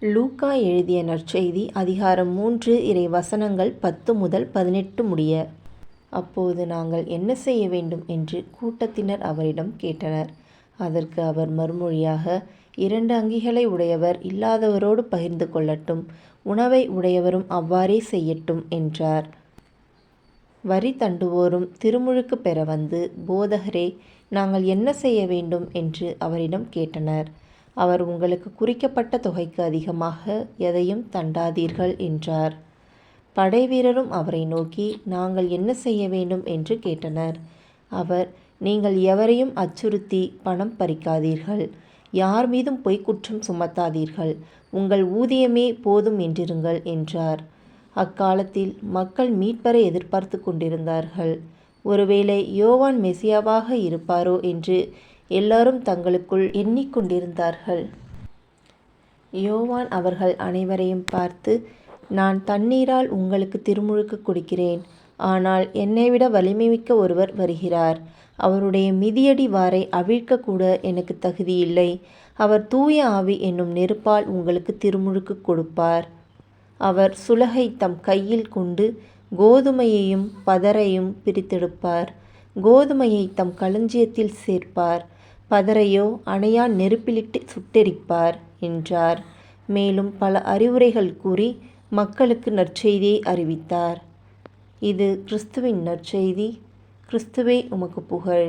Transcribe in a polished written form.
லூக்கா எழுதிய நற்செய்தி அதிகாரம் 3 இறை வசனங்கள் 10 முதல் 18 முடிய. அப்போது நாங்கள் என்ன செய்ய வேண்டும் என்று கூட்டத்தினர் அவரிடம் கேட்டனர். அதற்கு அவர் மறுமொழியாக, 2 அங்கிகளை உடையவர் இல்லாதவரோடு பகிர்ந்து கொள்ளட்டும், உணவை உடையவரும் அவ்வாறே செய்யட்டும் என்றார். வரி தண்டுவோரும் திருமுழுக்கு பெற வந்து, போதகரே, நாங்கள் என்ன செய்ய வேண்டும் என்று அவரிடம் கேட்டனர். அவர், உங்களுக்கு குறிக்கப்பட்ட தொகைக்கு அதிகமாக எதையும் தண்டாதீர்கள் என்றார். படைவீரரும் அவரை நோக்கி, நாங்கள் என்ன செய்ய வேண்டும் என்று கேட்டனர். அவர், நீங்கள் எவரையும் அச்சுறுத்தி பணம் பறிக்காதீர்கள், யார் மீதும் பொய்க்குற்றம் சுமத்தாதீர்கள், உங்கள் ஊதியமே போதும் என்றிருங்கள் என்றார். அக்காலத்தில் மக்கள் மீட்பரை எதிர்பார்த்து கொண்டிருந்தார்கள். ஒருவேளை யோவான் மெசியாவாக இருப்பாரோ என்று எல்லாரும் தங்களுக்குள் எண்ணிக்கொண்டிருந்தார்கள். யோவான் அவர்கள் அனைவரையும் பார்த்து, நான் தண்ணீரால் உங்களுக்கு திருமுழுக்கு கொடுக்கிறேன், ஆனால் என்னைவிட வலிமைமிக்க ஒருவர் வருகிறார், அவருடைய மிதியடி வாரை அவிழ்க்கக்கூட எனக்கு தகுதியில்லை. அவர் தூய ஆவி என்னும் நெருப்பால் உங்களுக்கு திருமுழுக்கு கொடுப்பார். அவர் சுளகை தம் கையில் கொண்டு கோதுமையையும் பதரையும் பிரித்தெடுப்பார். கோதுமையை தம் களஞ்சியத்தில் சேர்ப்பார், பதரையோ அணையா நெருப்பிலிட்டு சுட்டெரிப்பார் என்றார். மேலும் பல அறிவுரைகள் கூறி மக்களுக்கு நற்செய்தியை அறிவித்தார். இது கிறிஸ்துவின் நற்செய்தி. கிறிஸ்துவே உமக்கு புகழ்.